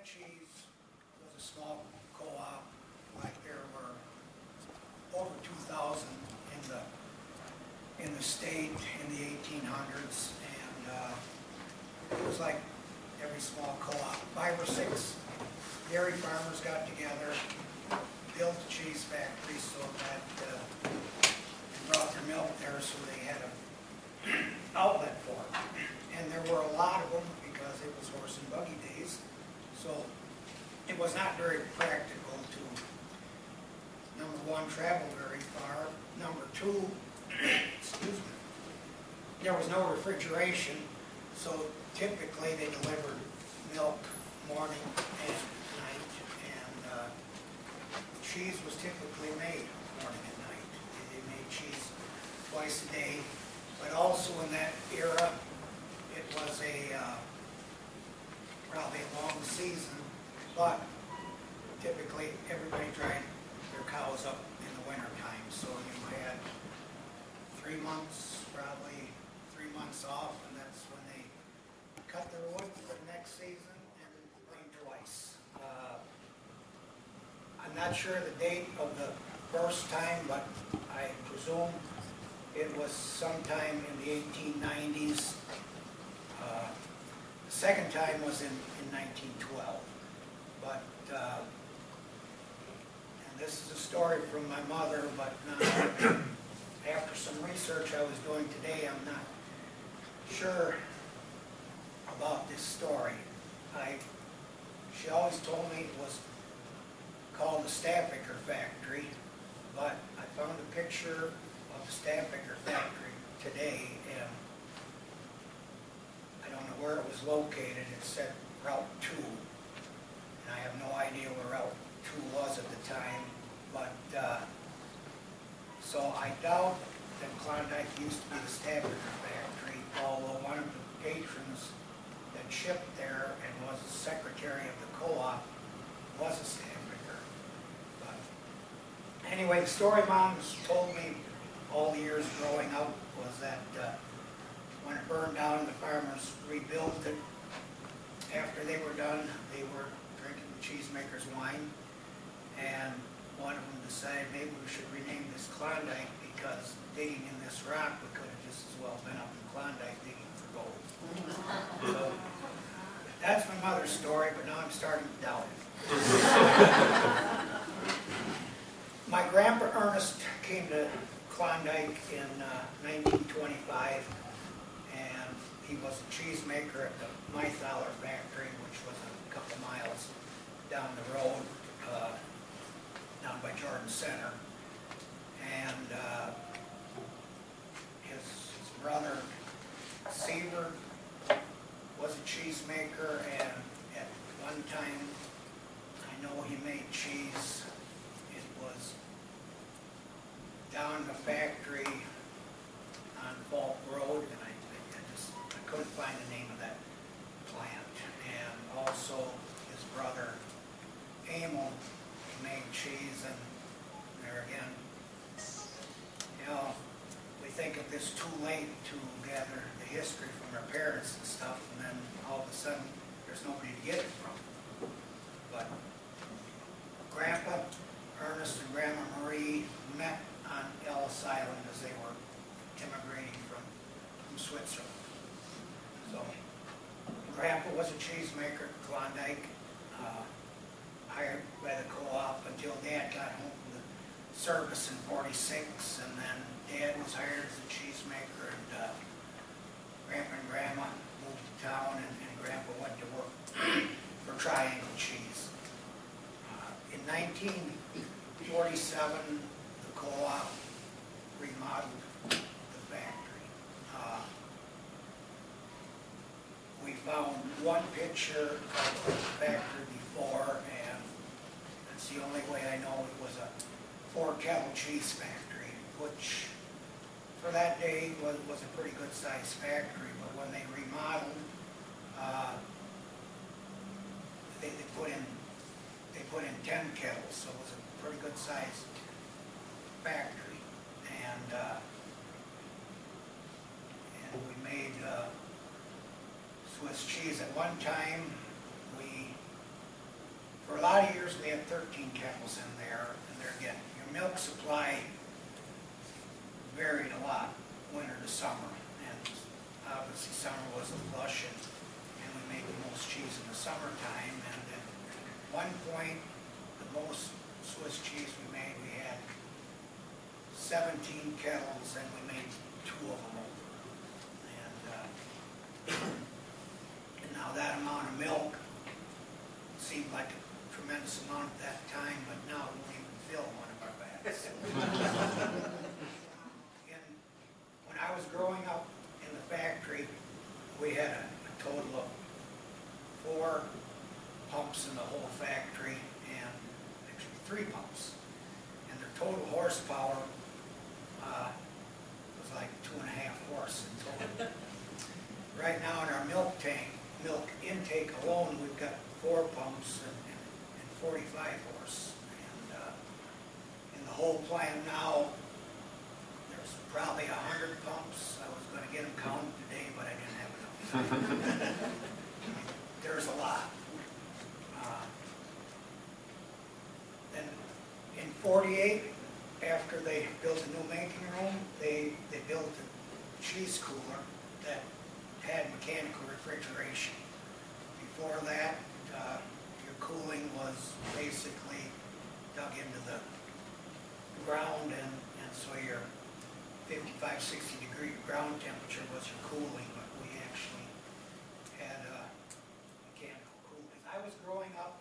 Cheese was a small co-op, like there were over 2,000 in the state in the 1800s, and it was like every small co-op. 5 or 6 dairy farmers got together, built a cheese factory so that they brought their milk there so they had an outlet for it. And there were a lot of them because it was horse and buggy days. So it was not very practical to, number one, travel very far. Number two, excuse me, there was no refrigeration, so typically they delivered milk morning and night, and cheese was typically made morning and night. They made cheese twice a day, but also in that era, it was probably a long season, but typically everybody dried their cows up in the winter time, so you had 3 months, probably 3 months off, and that's when they cut their wood for the next season and rained twice. I'm not sure the date of the first time, but I presume it was sometime in the 1890s. The second time was in 1912. But, and this is a story from my mother, but after some research I was doing today, I'm not sure about this story. She always told me it was called the Stafficker Factory, but I found a picture of the Stafficker Factory today, and I don't know where it was located. It said Route 2, and I have no idea where Route 2 was at the time, but so I doubt that Klondike used to be the Stafficker Factory, although one of the patrons that shipped there and was the secretary of the co-op was a Stafficker. But anyway, the story Mom told me all the years growing up was that when it burned down, the farmers rebuilt it. After they were done, they were drinking the cheesemaker's wine, and one of them decided maybe we should rename this Klondike because digging in this rock, we could have just as well been up in Klondike digging for gold. So that's my mother's story, but now I'm starting to doubt it. My grandpa Ernest came to Klondike in 1925, and he was a cheesemaker at the Mythaler factory, which was a couple miles down the road, down by Jordan Center. And his brother Seaver was a cheesemaker, and at one time, I know he made cheese. It was down in the factory on Falk Road, and I couldn't find the name of that plant. And also his brother Emil made cheese, and there again, you know, we think of this too late to gather the history from our parents and stuff, and then all of a sudden there's nobody to get it from. But Grandpa Ernest and Grandma Marie met on Ellis Island as they were immigrating from Switzerland. So Grandpa was a cheesemaker at Klondike, hired by the co-op until Dad got home from the service in '46, and then Dad was hired as a cheesemaker, and Grandpa and Grandma moved to town, and Grandpa went to work for Triangle Cheese. In 1947, the co-op remodeled the factory. We found one picture of the factory before, and that's the only way I know it was a 4-kettle cheese factory, which for that day was a pretty good sized factory. But when they remodeled, they put in 10 kettles, so it was a pretty good sized factory. And we made Swiss cheese. At one time, we for a lot of years, we had 13 kettles in there, and there again, your milk supply varied a lot, winter to summer, and obviously summer was a flush, and we made the most cheese in the summertime, and at one point, the most Swiss cheese we made, we had 17 kettles, and we made 2 of them over. And now that amount of milk seemed like a tremendous amount at that time, but now it won't even fill one of our bags. When I was growing up in the factory, we had a total of 4 pumps in the whole factory, and actually 3 pumps. And their total horsepower was like 2.5 horse in total. Right now in our milk intake alone, we've got 4 pumps and 45 horse. And in the whole plant now, there's probably 100 pumps. I was going to get them counted today, but I didn't have enough time. There's a lot. Then in '48, after they built a new making room, they built a cheese cooler that had mechanical refrigeration. Before that, your cooling was basically dug into the ground, and so your 55, 60 degree ground temperature was your cooling, but we actually had mechanical cooling. As I was growing up,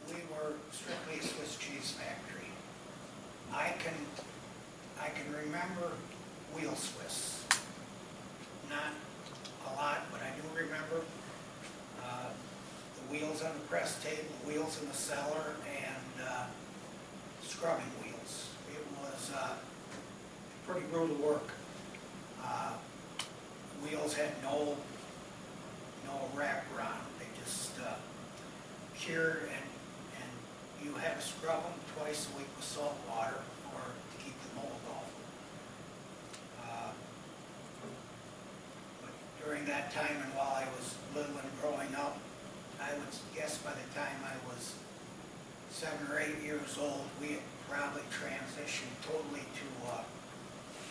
we were strictly a Swiss cheese factory. I can remember wheel Swiss. Not a lot, but I do remember the wheels on the press table, wheels in the cellar, and scrubbing wheels. It was pretty brutal work. Wheels had no wrapper on them. They just cured, and you had to scrub them twice a week with salt water or to keep the mold off. But during that time, and while I was little and growing up, I would guess by the time I was 7 or 8 years old, we had probably transitioned totally to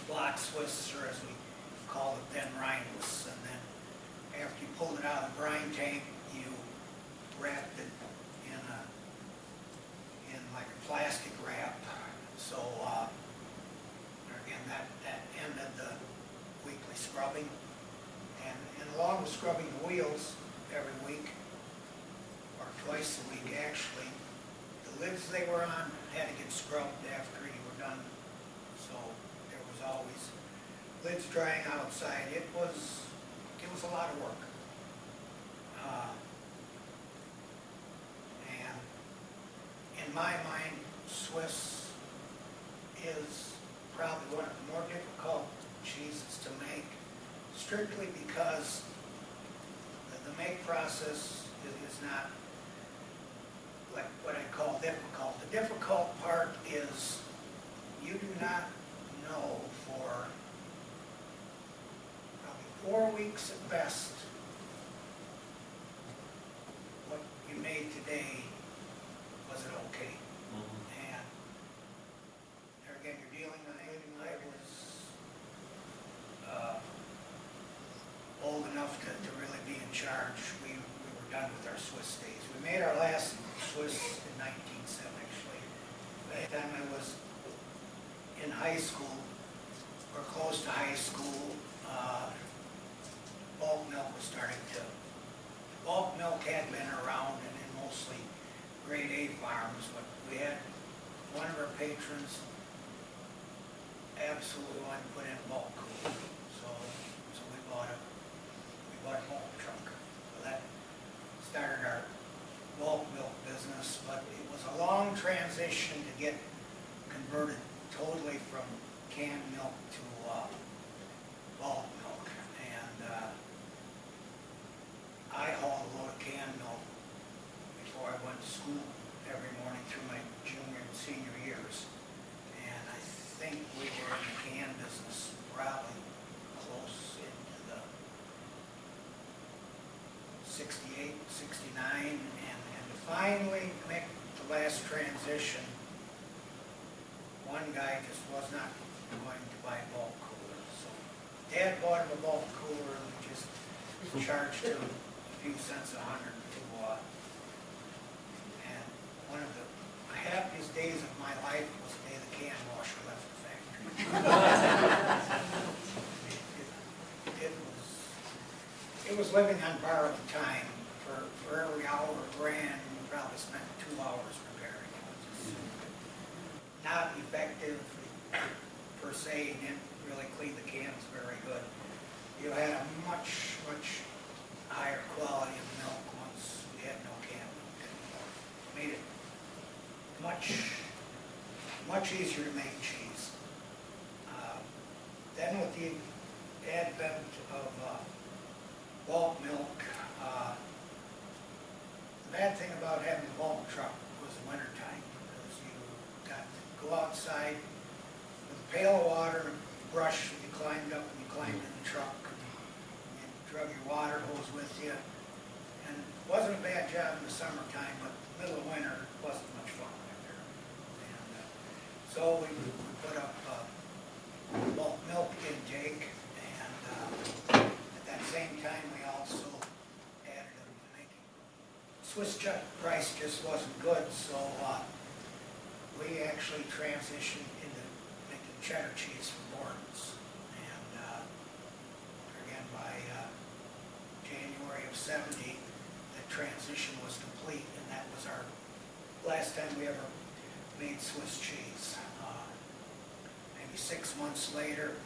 block Swiss, or as we called it then, rineless. And then after you pulled it out of the brine tank, you wrapped it in like a plastic wrap. So again, that ended the weekly scrubbing. And along with scrubbing the wheels every week, or twice a week actually, the lids they were on had to get scrubbed after you were done. So there was always lids drying outside. It was a lot of work. And in my mind, Swiss is probably one of the more difficult cheeses to make, strictly because the make process is not like what I call difficult. The difficult part is you do not know for probably 4 weeks at best what you made today, was it okay? Mm-hmm. And there again, you're dealing with, I was old enough to really be in charge. We were done with our Swiss days. We made our last Swiss in 1907, actually. By the time I was in high school, or close to high school, bulk milk was starting to. Bulk milk had been around and in mostly grade A farms, but we had one of our patrons absolutely wanted to put in bulk cooling. So we bought a bulk truck. So that started our bulk milk business, but it was a long transition to get converted totally from canned milk to bulk milk. And I hauled a load of canned milk before I went to school every morning through my junior and senior years. And I think we were in the can business probably close into the 68, 69, and to finally make the last transition, one guy just was not going to buy bulk coolers. So Dad bought him a bulk cooler and we just charged him a few cents a hundred to and one of the happiest days of my life was the day the can washer left the factory. It was living on borrowed time. For every hour it ran, we probably spent 2 hours repairing it. Just not effective per se, and didn't really clean the cans very good. You had a much higher quality of milk once we had no can milk anymore. Made it much easier to make cheese. Then with the advent of bulk milk, the bad thing about having a bulk truck was the winter time, because you got to go outside with a pail of water and a brush, and you climbed up and you climbed in the truck, and you drug your water hose with you. And it wasn't a bad job in the summertime, but middle of winter it wasn't much fun out there. And so we put up bulk milk intake, and at that same time we also added a making. Swiss chuck price just wasn't good, so we actually transitioned into making cheddar cheese for Morton's. And again, by January of '70, that transition was complete, and that was our last time we ever made Swiss cheese. Maybe 6 months later,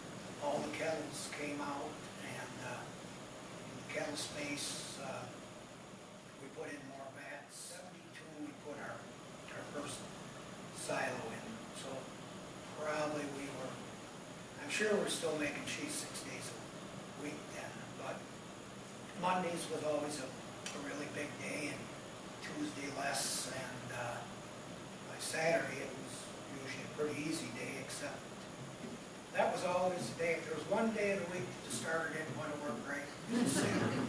all the kettles came out, and in the kettle space, we put in more vats. '72, we put our first silo in. So probably I'm sure we're still making cheese 6 days a week then, but Mondays was always a really big day, and Tuesday less, and by Saturday it was usually a pretty easy day, except that was always the day. If there was one day of the week that the starter didn't want to work right, it was Saturday.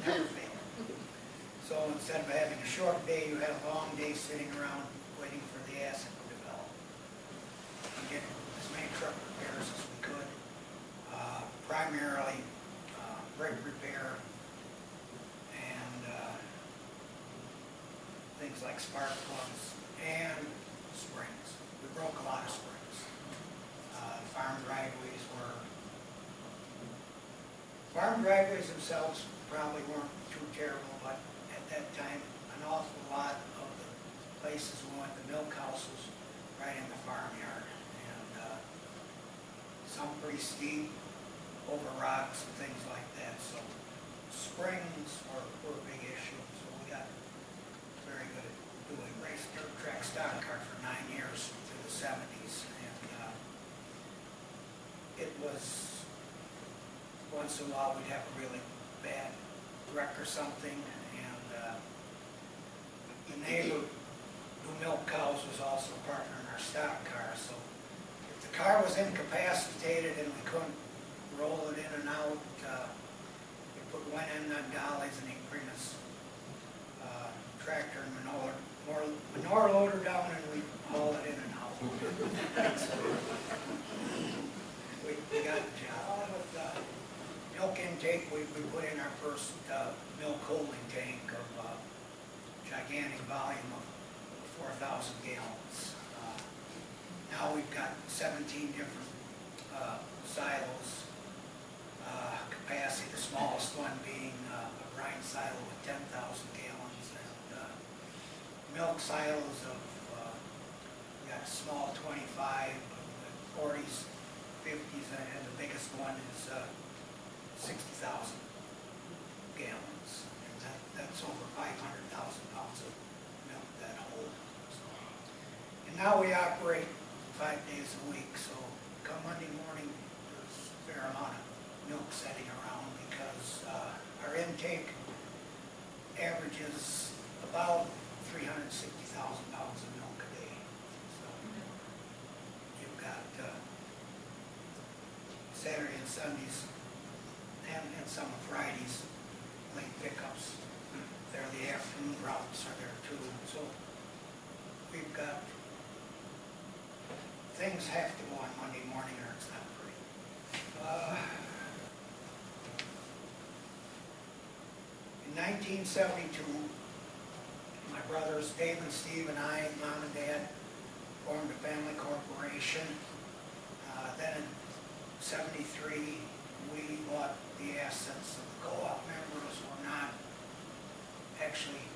Never failed. So instead of having a short day, you had a long day sitting around waiting for the acid to develop. We did as many truck repairs as we could, primarily brake repair and things like spark plugs and springs. We broke a lot of springs. Farm driveways themselves probably weren't too terrible, but at that time, an awful lot of the places we went, the milk house was right in the farmyard, and some pretty steep, over rocks and things like that. So springs were a big issue. So we got very good at doing race dirt track stock car for 9 years through the '70s, and it was. Once in a while we'd have a really bad wreck or something, and the neighbor who milked cows was also a partner in our stock car. So if the car was incapacitated and we couldn't roll it in and out, we put one end on dollies and he'd bring us tractor and manure loader down, and we'd haul it in and out. So we got the job. Milk intake, we put in our first milk holding tank of gigantic volume of 4,000 gallons. Now we've got 17 different silos, capacity, the smallest one being a brine silo with 10,000 gallons, and milk silos of, we got a small 25, 40s, 50s, and the biggest one is 60,000 gallons, and that's over 500,000 pounds of milk that hold. So, and now we operate 5 days a week, so come Monday morning, there's a fair amount of milk setting around, because our intake averages about 360,000 pounds of milk a day. So you've got Saturday and Sundays, and some Fridays, late pickups. there, the afternoon routes are there too. So we've got, things have to go on Monday morning or it's not free. In 1972, my brothers Dave and Steve and I, Mom and Dad, formed a family corporation. Then in '73, we bought the assets of the co-op. Members were not, actually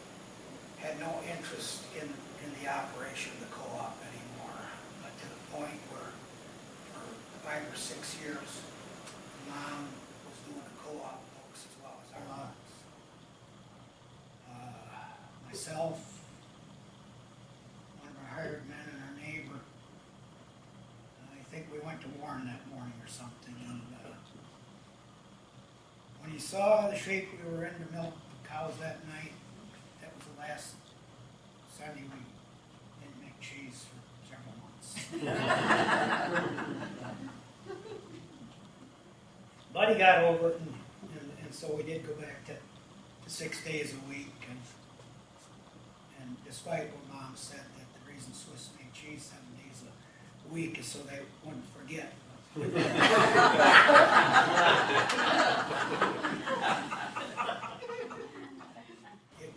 had no interest in the operation of the co-op anymore, to the point where for 5 or 6 years, Mom was doing the co-op books as well as our books. Myself, one of our hired men and our neighbor, I think we went to Warren that morning or something, and when he saw the shape we were in to milk the cows that night, that was the last Sunday we didn't make cheese for several months. But he got over it, and so we did go back to 6 days a week, and despite what Mom said, that the reason Swiss made cheese 7 days a week is so they wouldn't forget. It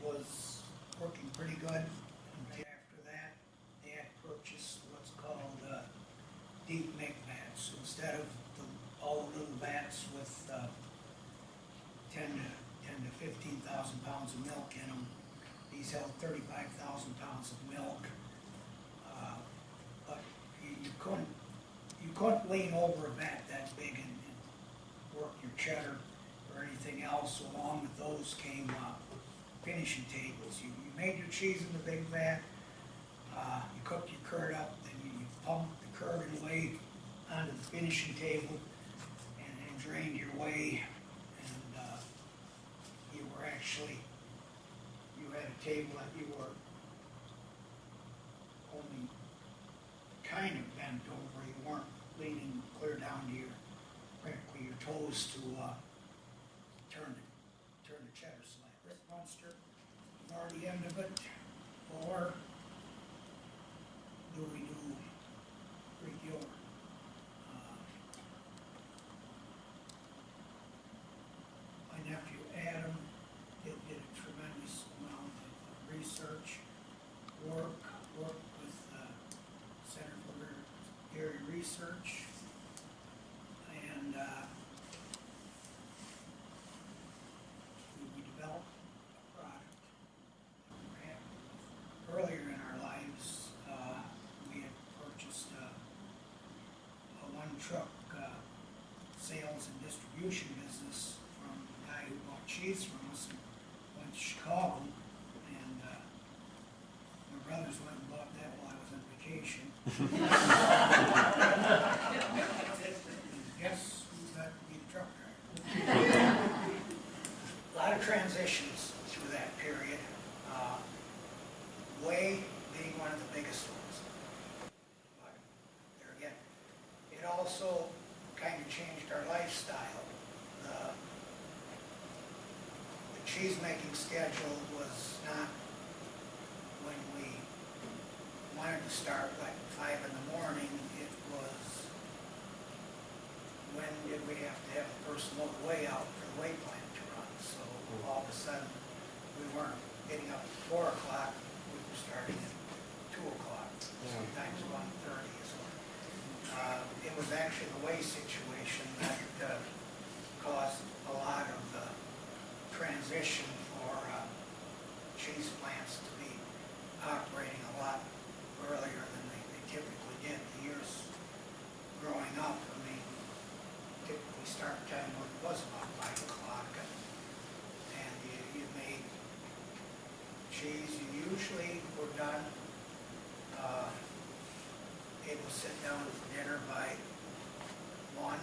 was working pretty good. After that, Dad purchased what's called deep make vats. Instead of all the little vats with 10 to 15,000 pounds of milk in them, these held 35,000 pounds of milk. But you couldn't lean over a vat that big and work your cheddar or anything else. Along with those came finishing tables. You made your cheese in the big vat, you cooked your curd up, then you pumped the curd away onto the finishing table and drained your whey, and you had a table that you were only kind of bent over. You weren't leaning clear down to practically your toes to turn the cheddar slab. Brick Munster, or the end of it, or do we do Greek yogurt? My nephew Adam did a tremendous amount of research, work with Center for Dairy Research, and we developed a product. Earlier in our lives, we had purchased a one-truck sales and distribution business from the guy who bought cheese from us and went to Chicago, and my brothers went and bought that while I was on vacation. Guess who's got to be the truck driver? A lot of transitions through that period. Whey being one of the biggest ones. But there again, it also kind of changed our lifestyle. The cheese making schedule was not when we wanted to start like 5 in the morning. It was when did we have to have the first load of whey out for the whey plant to run. So all of a sudden we weren't getting up at 4 o'clock. We were starting at 2 o'clock, sometimes 1:30 as well. It was actually the whey situation that caused a lot of the transition for cheese plants to be operating a lot earlier than they typically did. The years growing up, I mean, typically start time was about 5 o'clock, and you made cheese. You usually were done able to sit down for dinner by 1,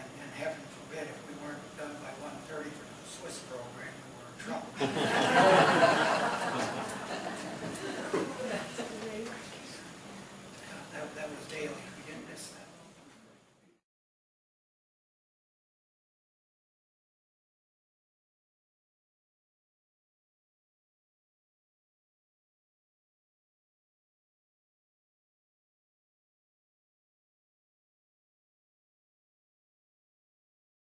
and heaven forbid if